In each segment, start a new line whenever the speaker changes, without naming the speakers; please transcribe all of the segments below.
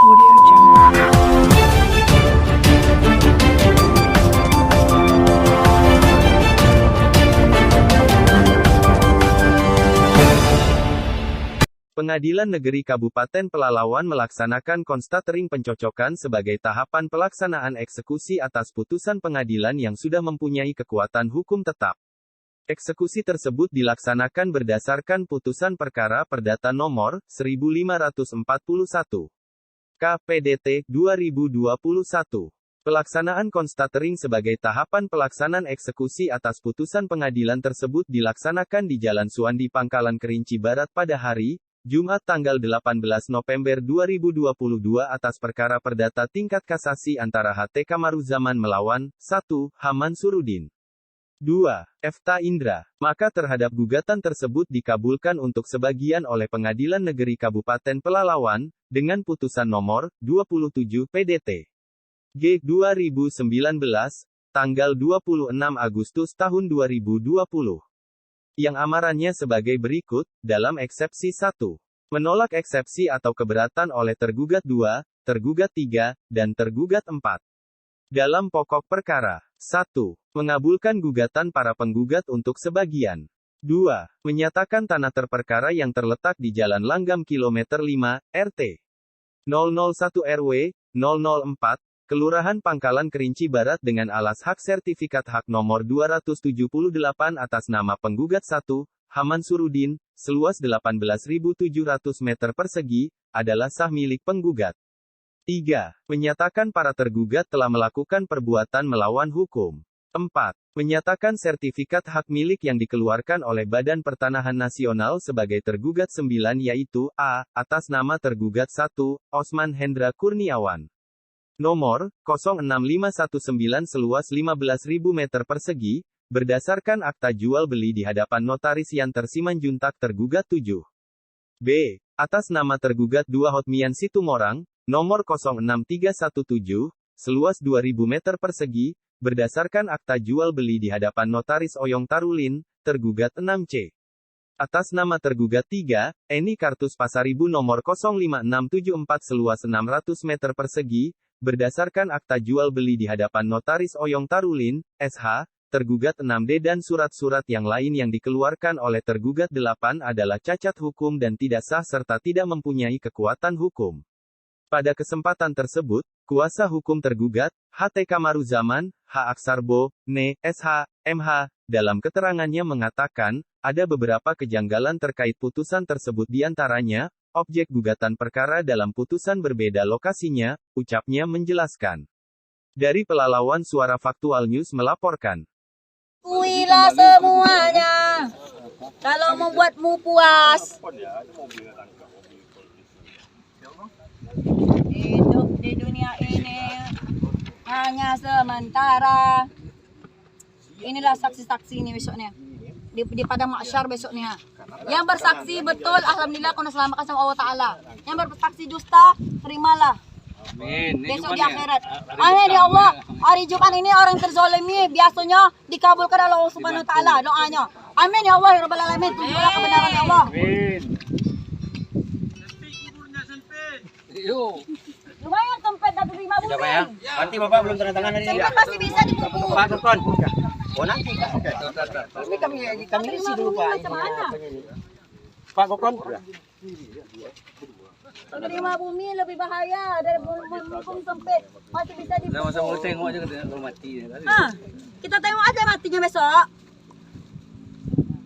Audio Jungle.
Pengadilan Negeri Kabupaten Pelalawan melaksanakan konstatering pencocokan sebagai tahapan pelaksanaan eksekusi atas putusan pengadilan yang sudah mempunyai kekuatan hukum tetap. Eksekusi tersebut dilaksanakan berdasarkan putusan perkara perdata nomor 1541 KPDT 2021. Pelaksanaan konstatering sebagai tahapan pelaksanaan eksekusi atas putusan pengadilan tersebut dilaksanakan di Jalan Suwandi Pangkalan Kerinci Barat pada hari Jumat tanggal 18 November 2022 atas perkara perdata tingkat kasasi antara HT Kamaruzaman melawan 1. H. Mansuruddin 2. Efta Indra. Maka terhadap gugatan tersebut dikabulkan untuk sebagian oleh Pengadilan Negeri Kabupaten Pelalawan, dengan putusan nomor 27 PDT G 2019, tanggal 26 Agustus tahun 2020. Yang amarannya sebagai berikut, dalam eksepsi 1. Menolak eksepsi atau keberatan oleh tergugat 2, tergugat 3, dan tergugat 4. Dalam pokok perkara. 1. Mengabulkan gugatan para penggugat untuk sebagian. 2. Menyatakan tanah terperkara yang terletak di Jalan Langgam Kilometer 5, RT 001 RW 004, Kelurahan Pangkalan Kerinci Barat dengan alas hak sertifikat hak nomor 278 atas nama penggugat 1, H. Mansuruddin, seluas 18.700 meter persegi, adalah sah milik penggugat. 3. Menyatakan para tergugat telah melakukan perbuatan melawan hukum. 4. Menyatakan sertifikat hak milik yang dikeluarkan oleh Badan Pertanahan Nasional sebagai tergugat 9 yaitu A. Atas nama tergugat 1, Osman Hendra Kurniawan. Nomor 06519 seluas 15.000 meter persegi, berdasarkan akta jual beli di hadapan notaris Yanter Simanjuntak tergugat 7. B. Atas nama tergugat 2 Hotmian Situmorang, nomor 06317, seluas 2.000 meter persegi, berdasarkan akta jual beli di hadapan notaris Oyong Tarulin, tergugat 6C. Atas nama tergugat 3, Eni Kartus Pasaribu nomor 05674 seluas 600 meter persegi, berdasarkan akta jual beli di hadapan notaris Oyong Tarulin, SH, tergugat 6D dan surat-surat yang lain yang dikeluarkan oleh tergugat 8 adalah cacat hukum dan tidak sah serta tidak mempunyai kekuatan hukum. Pada kesempatan tersebut, kuasa hukum tergugat, HT Kamaruzaman, H. Aksarbo, NE, SH, MH, dalam keterangannya mengatakan, ada beberapa kejanggalan terkait putusan tersebut diantaranya, objek gugatan perkara dalam putusan berbeda lokasinya, ucapnya menjelaskan. Dari Pelalawan Suara Faktual News melaporkan.
Kuilah semuanya, kalau membuatmu puas. Hidup di dunia ini hanya sementara. Inilah saksi-saksi ini besoknya. Di padang mahsyar besoknya. Yang bersaksi betul, alhamdulillah kau diselamatkan sama Allah Ta'ala. Yang bersaksi dusta, terimalah.
Amin.
Besok di akhirat. Amin ya Allah. Hari Jumat ini orang terzolimi biasanya dikabulkan oleh Allah Subhanahu Wa Ta'ala doanya. Amin ya Allah ya Rabbal Alamin. Tunjuklah kebenaran ya Allah.
Amin.
Lumayan sempit dah terima bumi.
Sudah Pak ya? Berarti Bapak belum tanda tangan hari ini.
Sempit masih bisa dipupuk.
Pak Tukon. Oh nanti Kak. Oke. Tapi kami isi dulu Pak.
Macam mana?
Pak Kokon.
Terima bumi lebih bahaya dari bumi sempit. Masih bisa dipupuk.
Sama-sama tengok aja kalau mati.
Ha, kita tengok aja matinya besok.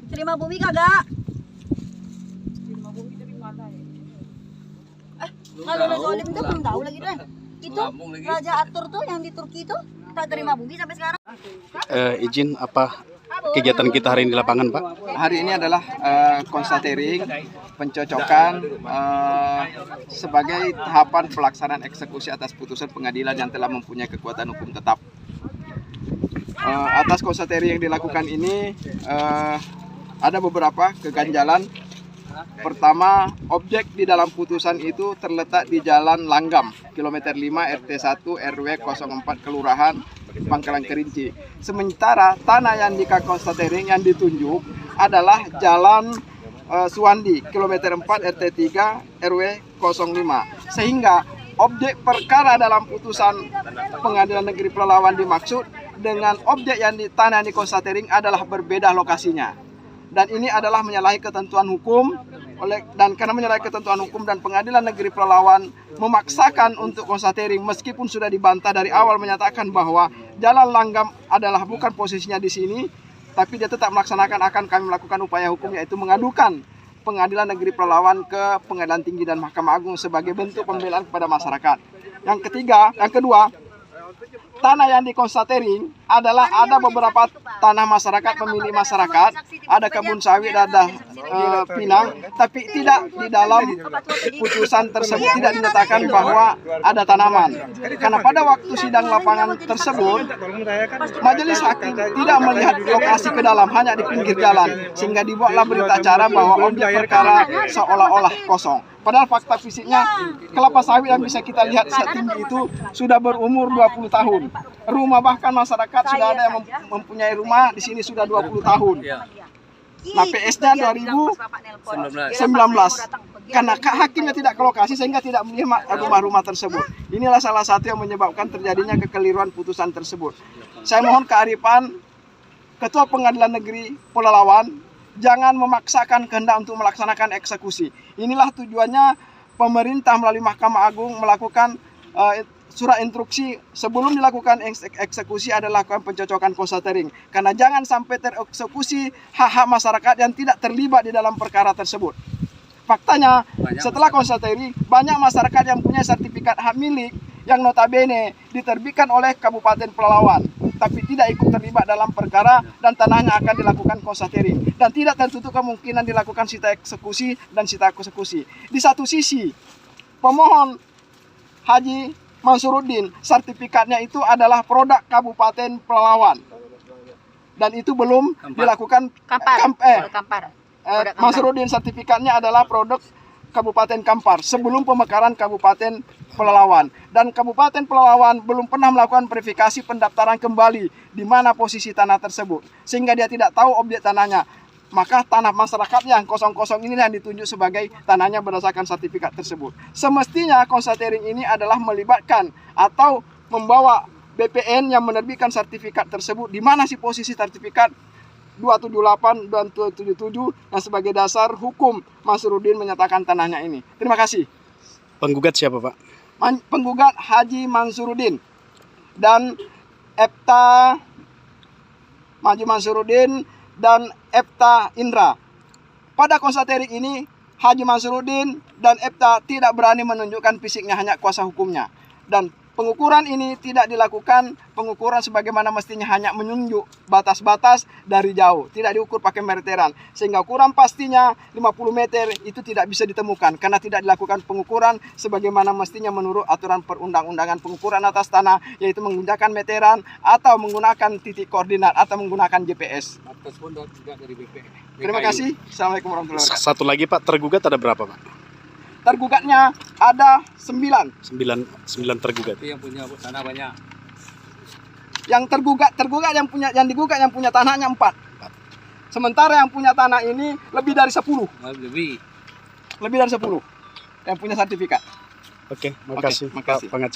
Terima bumi kagak? Kalau udah zolim itu belum tahu lagi deh. Itu Raja Atur tuh yang di Turki itu tak terima bumi sampai sekarang.
Izin apa kegiatan kita hari ini di lapangan, Pak?
Hari ini adalah konstatering, pencocokan sebagai tahapan pelaksanaan eksekusi atas putusan pengadilan yang telah mempunyai kekuatan hukum tetap. Atas konstatering yang dilakukan ini ada beberapa keganjalan. Pertama, objek di dalam putusan itu terletak di Jalan Langgam, kilometer 5 RT 1 RW 04 Kelurahan Pangkalan Kerinci. Sementara tanah yang konstatering yang ditunjuk adalah Jalan Suwandi, kilometer 4 RT 3 RW 05. Sehingga objek perkara dalam putusan Pengadilan Negeri Pelalawan dimaksud dengan objek yang di tanah yang dikonstatering adalah berbeda lokasinya. Dan ini adalah menyalahi ketentuan hukum, dan karena menyalahi ketentuan hukum dan Pengadilan Negeri Pelalawan memaksakan untuk konstatering meskipun sudah dibantah dari awal menyatakan bahwa jalan langgam adalah bukan posisinya di sini, tapi dia tetap melaksanakan. Akan kami melakukan upaya hukum, yaitu mengadukan Pengadilan Negeri Pelalawan ke Pengadilan Tinggi dan Mahkamah Agung sebagai bentuk pembelaan kepada masyarakat. Yang kedua, tanah yang dikonstatering adalah ada beberapa tanah masyarakat, pemilik masyarakat, ada kebun sawit, ada pinang, tapi tidak di dalam putusan tersebut tidak dinyatakan bahwa ada tanaman. Karena pada waktu sidang lapangan tersebut, majelis hakim tidak melihat lokasi ke dalam, hanya di pinggir jalan, sehingga dibuatlah berita acara bahwa objek perkara seolah-olah kosong. Padahal fakta fisiknya kelapa sawit yang bisa kita lihat setinggi itu sudah berumur 20 tahun. Rumah bahkan masyarakat sudah ada yang mempunyai rumah di sini sudah 20 tahun. Nah, PS-nya 2019. Karena hakimnya tidak ke lokasi sehingga tidak melihat rumah-rumah tersebut. Inilah salah satu yang menyebabkan terjadinya kekeliruan putusan tersebut. Saya mohon kearifan Ketua Pengadilan Negeri Pelalawan jangan memaksakan kehendak untuk melaksanakan eksekusi. Inilah tujuannya pemerintah melalui Mahkamah Agung melakukan surat instruksi sebelum dilakukan eksekusi adalah lakukan pencocokan konstatering. Karena jangan sampai tereksekusi hak-hak masyarakat yang tidak terlibat di dalam perkara tersebut. Faktanya, setelah konstatering, banyak masyarakat yang punya sertifikat hak milik yang notabene diterbitkan oleh Kabupaten Pelalawan, tapi tidak ikut terlibat dalam perkara dan tanahnya akan dilakukan konstatering. Dan tidak tertutup kemungkinan dilakukan sita eksekusi dan sita eksekusi. Di satu sisi, pemohon Haji Mansuruddin, sertifikatnya itu adalah produk Kabupaten Pelalawan. Dan itu belum dilakukan
Kampar.
Mansuruddin sertifikatnya adalah produk Kabupaten Kampar sebelum pemekaran Kabupaten Pelalawan. Dan Kabupaten Pelalawan belum pernah melakukan verifikasi pendaftaran kembali di mana posisi tanah tersebut, sehingga dia tidak tahu objek tanahnya. Maka tanah masyarakat yang kosong-kosong ini yang ditunjuk sebagai tanahnya berdasarkan sertifikat tersebut. Semestinya konstatering ini adalah melibatkan atau membawa BPN yang menerbitkan sertifikat tersebut, di mana sih posisi sertifikat 278 dan 277 yang sebagai dasar hukum Mansuruddin menyatakan tanahnya ini. Terima kasih.
Penggugat siapa, Pak?
Penggugat Haji Mansuruddin dan Epta Haji Mansuruddin dan Epta Indra. Pada konstatering ini, Haji Mansuruddin dan Epta tidak berani menunjukkan fisiknya, hanya kuasa hukumnya. Dan pengukuran ini tidak dilakukan pengukuran sebagaimana mestinya, hanya menunjuk batas-batas dari jauh, tidak diukur pakai meteran, sehingga ukuran pastinya 50 meter itu tidak bisa ditemukan karena tidak dilakukan pengukuran sebagaimana mestinya menurut aturan perundang-undangan pengukuran atas tanah, yaitu menggunakan meteran atau menggunakan titik koordinat atau menggunakan GPS. Terima kasih. Assalamualaikum warahmatullahi wabarakatuh.
Satu lagi, Pak, tergugat ada berapa, Pak?
Tergugatnya ada 9.
9 tergugat.
Itu yang punya tanah banyak.
Yang yang digugat yang punya tanahnya 4. Sementara yang punya tanah ini lebih dari 10.
Lebih.
Lebih dari 10 yang punya sertifikat.
Oke, makasih.
Makasih.
Pak pengacara.